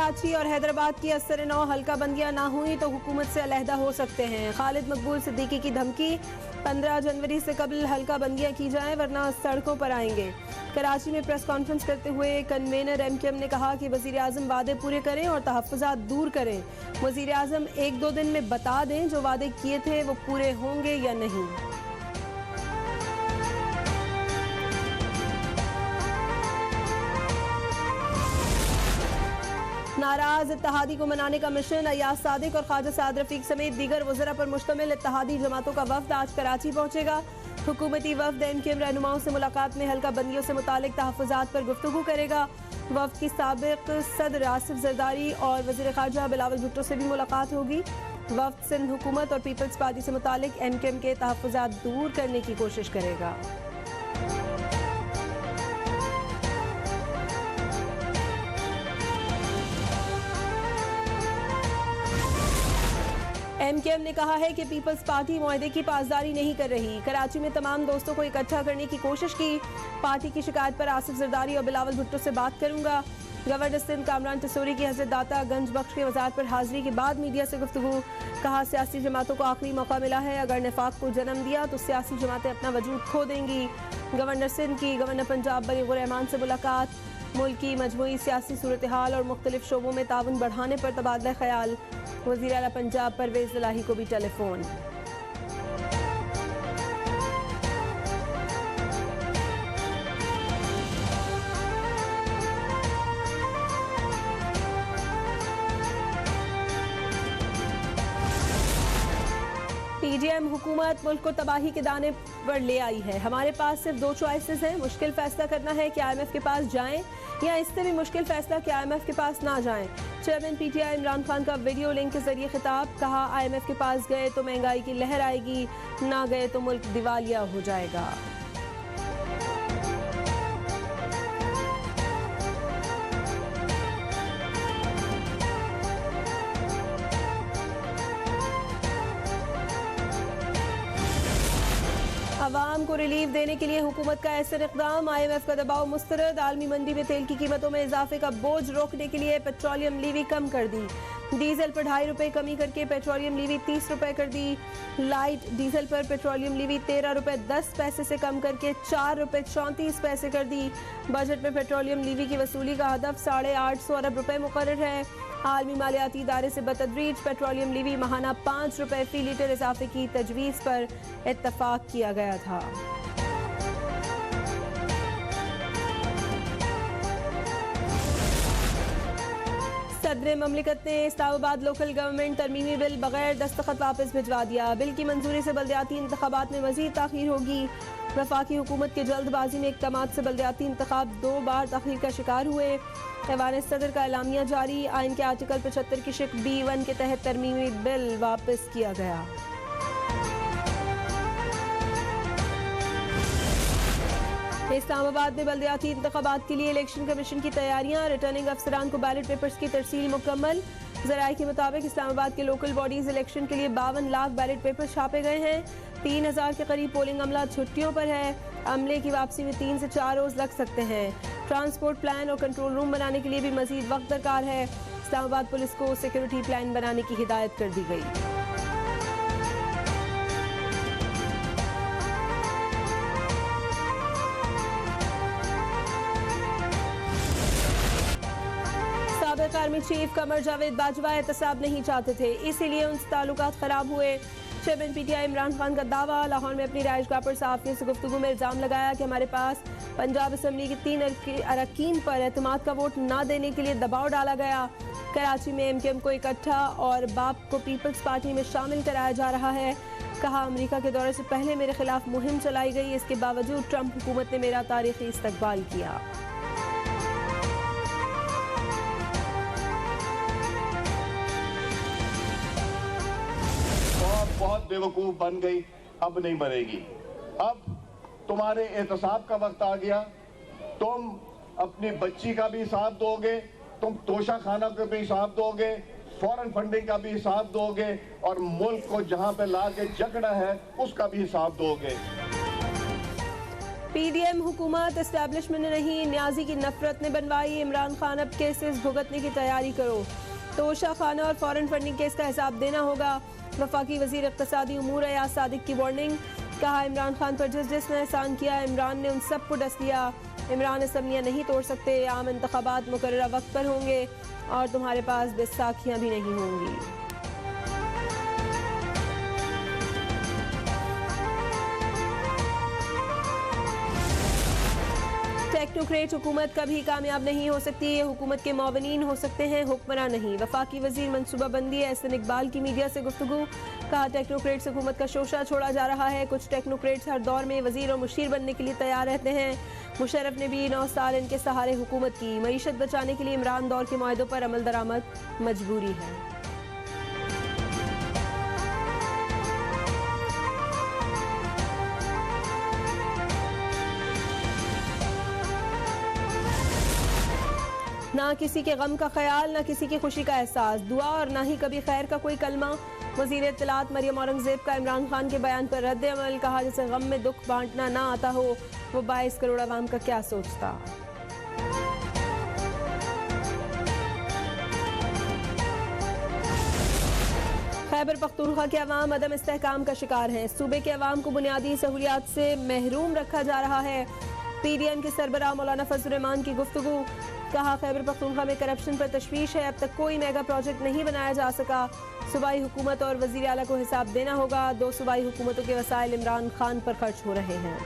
कराची और हैदराबाद की असर नौ हल्का बंदियां ना हुई तो हुकूमत से अलहदा हो सकते हैं। खालिद मकबूल सिद्दीकी की धमकी, 15 जनवरी से कबल हल्का बंदियां की जाएं वरना सड़कों पर आएंगे। कराची में प्रेस कॉन्फ्रेंस करते हुए कन्वेनर MKM ने कहा कि वजीर आजम वादे पूरे करें और तहफ़्फ़ुज़ात दूर करें। वजीर आजम 1-2 दिन में बता दें जो वादे किए थे वो पूरे होंगे या नहीं। नाराज इत्तेहादी को मनाने का मिशन, अयाज सादिक और ख्वाजा साद रफीक समेत दीगर वज़रा पर मुश्तमिल इत्तेहादी जमातों का वफ्द आज कराची पहुंचेगा। हुकूमती वफ्द MKM रहनुमाओं से मुलाकात में हल्का बंदियों से मुतालिक तहफ़्फ़ुज़ात पर गुफ्तगू करेगा। वफ्द की साबिक सदर आसिफ जरदारी और वज़ीर ख़ारजा बिलावल भुट्टो से भी मुलाकात होगी। वफ्द सिंध हुकूमत और पीपल्स पार्टी से मुतालिक MKM के तहफ़्फ़ुज़ात दूर करने की कोशिश करेगा। MKM ने कहा है कि पीपल्स पार्टी मुआहदे की पासदारी नहीं कर रही। कराची में तमाम दोस्तों को इकट्ठा करने की कोशिश की। पार्टी की शिकायत पर आसिफ जरदारी और बिलावल भुट्टो से बात करूंगा। गवर्नर सिंध कामरान तसूरी की हज़रत दाता गंज बख्श के वज़ारत पर हाजिरी के बाद मीडिया से गुफ्तगू, कहा सियासी जमातों को आखिरी मौका मिला है, अगर निफाक को जन्म दिया तो सियासी जमातें अपना वजूद खो देंगी। गवर्नर सिंध की गवर्नर पंजाब बलीगुर रहमान से मुलाकात, मुल्क की मजमूई सियासी सूरत हाल और मुख्तलिफ शोबों में ताउन बढ़ाने पर तबादला ख्याल। वज़ीर आला पंजाब परवेज़ इलाही को भी टेलीफोन। PDM हुकूमत मुल्क को तबाही के दाने पर ले आई है। हमारे पास सिर्फ 2 चॉइसेस हैं, मुश्किल फैसला करना है कि IMF के पास जाएं या इससे भी मुश्किल फैसला कि IMF के पास ना जाएं। चेयरमैन PTI इमरान खान का वीडियो लिंक के जरिए खिताब, कहा IMF के पास गए तो महंगाई की लहर आएगी, ना गए तो मुल्क दिवालिया हो जाएगा। अवाम को रिलीफ देने के लिए हुकूमत का ऐसा इक़दाम, IMF का दबाव मुस्तरद। आलमी मंडी में तेल की कीमतों में इजाफे का बोझ रोकने के लिए पेट्रोलियम लीवी कम कर दी। डीजल पर 2.5 रुपये कमी करके पेट्रोलियम लीवी 30 रुपये कर दी। लाइट डीजल पर पेट्रोलियम लीवी 13 रुपये 10 पैसे से कम करके 4 रुपये 34 पैसे कर दी। बजट में पेट्रोलियम लीवी की वसूली का हदफ 850 अरब रुपये मुकर्रर है। आलमी मालियाती इदारे से बतदरीज पेट्रोलियम लीवी महाना 5 रुपये फी लीटर इजाफे की तजवीज़ पर इत्तफाक किया गया था। सदर ममलिकत ने इस्लामाबाद लोकल गवर्नमेंट तरमीमी बिल बगैर दस्तखत वापस भिजवा दिया। बिल की मंजूरी से बल्दियाती इंतखाबात में मजीद ताख़ीर होगी। वफाकी हुकूमत के जल्दबाजी में इक़दामात से बल्दियाती इंतखाब 2 बार ताख़ीर का शिकार हुए। ऐवान सदर का एलामिया जारी, आइन के आर्टिकल 75 की शिक B1 के तहत तरमीमी बिल वापस किया गया। इस्लामाबाद में बल्दियाती इंतखाबात के लिए इलेक्शन कमीशन की तैयारियां, रिटर्निंग अफसरान को बैलेट पेपर्स की तरसील मुकम्मल। ज़राए के मुताबिक इस्लामाबाद के लोकल बॉडीज इलेक्शन के लिए 52 लाख बैलेट पेपर्स छापे गए हैं। 3000 के करीब पोलिंग अमला छुट्टियों पर है। अमले की वापसी में 3 से 4 रोज लग सकते हैं। ट्रांसपोर्ट प्लान और कंट्रोल रूम बनाने के लिए भी मजीद वक्त दरकार है। इस्लामाबाद पुलिस को सिक्योरिटी प्लान बनाने की हिदायत कर दी गई। साबिक आर्मी चीफ कमर जावेद बाजवा एहतसाब नहीं चाहते थे, इसीलिए उनसे ताल्लुकात खराब हुए। चेयरमैन PTI इमरान खान का दावा, लाहौर में अपनी रिहाइशगाह पर सहाफ़ियों से गुफ्तगू में इल्ज़ाम लगाया कि हमारे पास पंजाब असम्बली के 3 अरकान पर एतमाद का वोट न देने के लिए दबाव डाला गया। कराची में MKM को इकट्ठा और बाप को पीपल्स पार्टी में शामिल कराया जा रहा है। कहा अमेरिका के दौरे से पहले मेरे खिलाफ मुहिम चलाई गई, इसके बावजूद ट्रंप हुकूमत ने मेरा तारीखी इस्तकबाल किया। बहुत बेवकूफ बन गई, अब नहीं बनेगी। अब तुम्हारे एहतसाब का वक्त आ गया। तुम अपनी बच्ची का भी हिसाब दोगे, तुम तोशा खाना का भी हिसाब दोगे, फॉरेन फंडिंग का भी हिसाब दोगे और मुल्क को जहां पे ला के जकड़ा है उसका भी हिसाब दोगे। पीडीएम हुकूमत एस्टैब्लिशमेंट ने नहीं, न्याजी की नफरत ने बनवाई। इमरान खान अब केसेस भुगतने की तैयारी करो। तोशा खाना और फॉरेन फंडिंग केस का हिसाब देना होगा। वफाकी वजीर इक्तसादी उमूर अयाज सादिक की वार्निंग। कहा इमरान खान पर जिस जिसने एहसान किया, इमरान ने उन सबको डस लिया। इमरान असम्बलियाँ नहीं तोड़ सकते। आम इंतखाबात मुकर्ररा वक्त पर होंगे और तुम्हारे पास बैसाखियाँ भी नहीं होंगी। टेक्नोक्रेट हुकूमत कभी कामयाब नहीं हो सकती। ये हुकूमत के मुआविनीन हो सकते हैं, हुक्मरान नहीं। वफाकी वजीर मनसूबाबंदी एहसन इकबाल की मीडिया से गुफ्तगू। कहा टेक्नोक्रेट्स हुकूमत का शोशा छोड़ा जा रहा है। कुछ टेक्नोक्रेट्स हर दौर में वजीर और मुशीर बनने के लिए तैयार रहते हैं। मुशर्रफ ने भी 9 साल इनके सहारे हुकूमत की। मईशत बचाने के लिए इमरान दौर के मुआहदों पर अमल दरामद मजबूरी है। ना किसी के गम का ख्याल, ना किसी की खुशी का एहसास, दुआ और ना ही कभी खैर का कोई कलमा। वजीर इत्तलात मरियम औरंगजेब का इमरान खान के बयान पर रद्द अमल। कहा जिसे गम में दुख बांटना ना आता हो, वो 22 करोड़ आवाम का क्या सोचता। खैबर पख्तूनख्वा के अवाम अदम इस्तेहकाम का शिकार हैं। सूबे के अवाम को बुनियादी सहूलियात से महरूम रखा जा रहा है। पीडीएम के सरबराह मौलाना फजल रहमान की गुफ्तगू। कहा खैबर पख्तूनख्वा में करप्शन पर तशवीश है। अब तक कोई मेगा प्रोजेक्ट नहीं बनाया जा सका। सूबाई हुकूमत और वजीर आला को हिसाब देना होगा। 2 सूबाई हुकूमतों के वसाइल इमरान खान पर खर्च हो रहे हैं।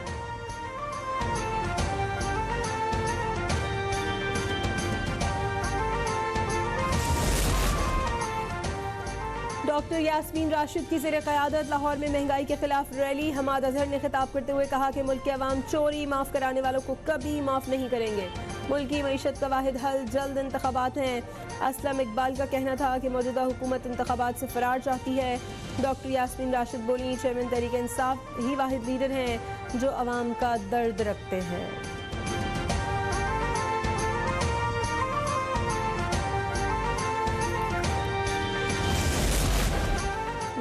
डॉक्टर यास्मीन राशिद की ज़ेर क़यादत लाहौर में महंगाई के खिलाफ रैली। हमाद अजहर ने खिताब करते हुए कहा कि मुल्क के अवाम चोरी माफ़ कराने वालों को कभी माफ़ नहीं करेंगे। मुल्क की मईशत का वाहिद हल जल्द इंतखाबात हैं। असलम इकबाल का कहना था कि मौजूदा हुकूमत इंतखाबात से फरार चाहती है। डॉक्टर यास्मीन राशिद बोली, चेयरमैन तहरीक इंसाफ ही वाहिद लीडर हैं जो अवाम का दर्द रखते हैं।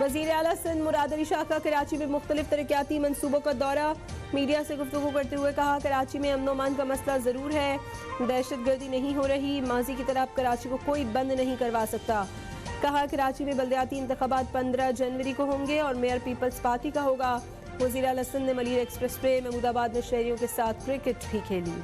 वज़ीर आला सिंध मुराद अली शाह का कराची में मुख्तलिफ तरक्याती मनसूबों का दौरा। मीडिया से गुफ्तगू करते हुए कहा कराची में अमन अमान का मसला ज़रूर है, दहशत गर्दी नहीं हो रही। माजी की तरह कराची को कोई बंद नहीं करवा सकता। कहा कराची में बल्दियाती इंतखाबात 15 जनवरी को होंगे और मेयर पीपल्स पार्टी का होगा। वज़ीर आला सिंध ने मलिर एक्सप्रेस वे महमूदाबाद में शहरियों के साथ क्रिकेट भी खेली।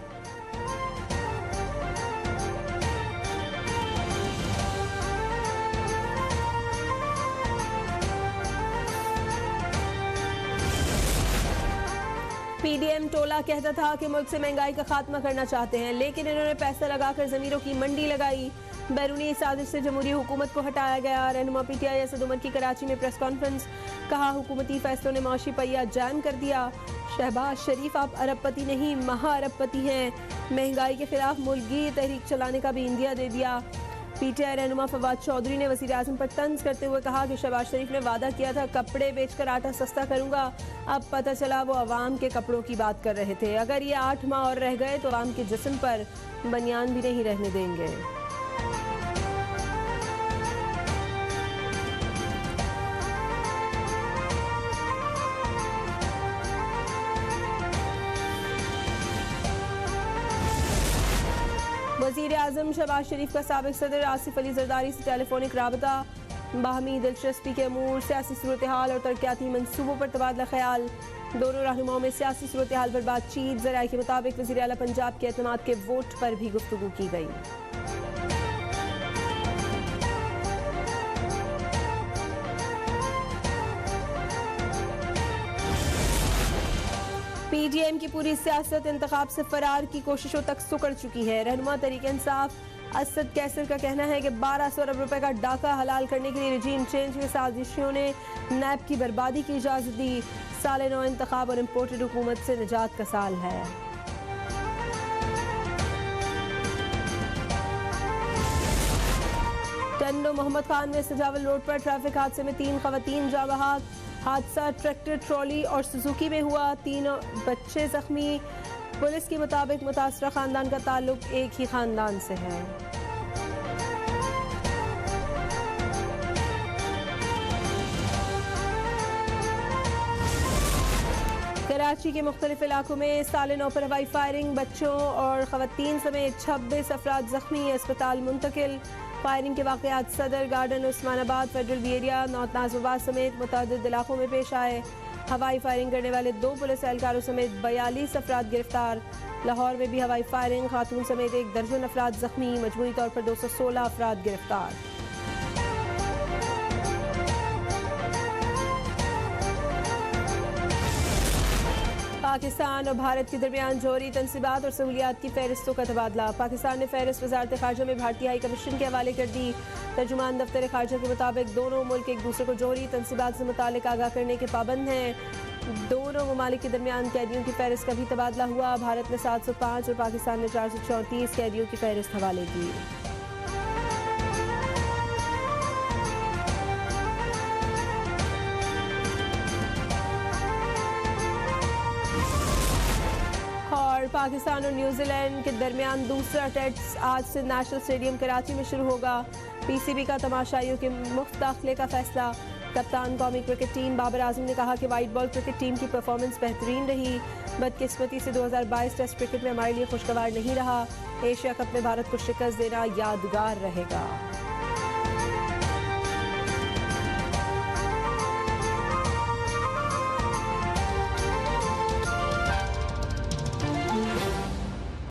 पीडीएम टोला कहता था कि मुल्क से महंगाई का खात्मा करना चाहते हैं, लेकिन इन्होंने पैसा लगाकर जमीरों की मंडी लगाई। बैरूनी साजिश से जमहूरी हुकूमत को हटाया गया। रहनुमा पीटीआई असद उमर की कराची में प्रेस कॉन्फ्रेंस। कहा हुकूमती फैसलों ने माशी पहिया जाम कर दिया। शहबाज शरीफ आप अरबपति नहीं महा अरबपति हैं। महंगाई के खिलाफ मुल्की तहरीक चलाने का भी इंदिया दे दिया। पीटीआई रहनुमा फवाद चौधरी ने वज़ीर आज़म पर तंज करते हुए कहा कि शहबाज शरीफ ने वादा किया था कपड़े बेचकर आटा सस्ता करूंगा। अब पता चला वो अवाम के कपड़ों की बात कर रहे थे। अगर ये 8 माह और रह गए तो अवाम के जिस्म पर बनियान भी नहीं रहने देंगे। वज़ीर आज़म शहबाज शरीफ का साबिक सदर आसिफ अली जरदारी से टेलीफोनिक राबता। बाहमी दिलचस्पी के अमूर, सियासी सूरत हाल और तरक्याती मनसूबों पर तबादला ख्याल। दोनों रहनुमाओं में सियासी सूरत हाल पर बातचीत। ज़राए के मुताबिक वज़ीर आला पंजाब के एतमाद के वोट पर भी गुफ्तगू की गई। पीडीएम की पूरी सियासत इंतखाब से फरार की कोशिशों तक सुकड़ चुकी है। रहनुमा तहरीक इंसाफ असद कैसर का कहना है कि 1200 अरब रुपए का डाका हलाल करने के लिए रजीम चेंज के साजिशियों ने नैब की बर्बादी की इजाजत दी। साल नौ इंतखाब और इम्पोर्टेड हुकूमत से निजात का साल है। टंडो मोहम्मद खान में सजावल रोड पर ट्रैफिक हादसे में 3 खवातीन जाँ बहक। हादसा ट्रैक्टर ट्रॉली और सुजुकी में हुआ। 3 बच्चे जख्मी। पुलिस के मुताबिक मुतासरा खानदान का ताल्लुक एक ही खानदान से है। कराची के मुख्तलिफ इलाकों में साल नौ पर हवाई फायरिंग, बच्चों और खवातीन समेत 26 अफराद जख्मी, अस्पताल मुंतकिल। फायरिंग के वाक़यात Saddar Garden, Usmanabad, Federal B Area, North Nazimabad समेत मुतअद्दिद इलाकों में पेश आए। हवाई फायरिंग करने वाले 2 पुलिस एहलकारों समेत 42 अफराद गिरफ्तार। लाहौर में भी हवाई फायरिंग, खातून समेत 1 दर्जन अफराद जख्मी, मजमूई तौर पर 216 अफराद गिरफ्तार। पाकिस्तान और भारत के दरमियान जौहरी तनसीबात और सहूलियात की फहरिस्तों का तबादला। पाकिस्तान ने फहरिस्त वजारत खारजा में भारतीय हाई कमीशन के हवाले कर दी। तर्जुमान दफ्तर खारजा के मुताबिक दोनों मुल्क एक दूसरे को जौहरी तनसीबात से मुतालिक आगाह करने के पाबंद हैं। दोनों ममालिक के दरमियान कैदियों की फहरिस्त का भी तबादला हुआ। भारत ने 705 और पाकिस्तान ने 434 कैदियों की फहरिस्त हवाले की। पाकिस्तान और न्यूजीलैंड के दरमियान दूसरा टेस्ट आज से नेशनल स्टेडियम कराची में शुरू होगा। पीसीबी का तमाशाइयों के मुफ्त दाखिले का फैसला। कप्तान कौमी क्रिकेट टीम बाबर आजम ने कहा कि वाइट बॉल क्रिकेट टीम की परफॉर्मेंस बेहतरीन रही। बदकिस्मती से 2022 टेस्ट क्रिकेट में हमारे लिए खुशगवार नहीं रहा। एशिया कप में भारत को शिकस्त देना यादगार रहेगा।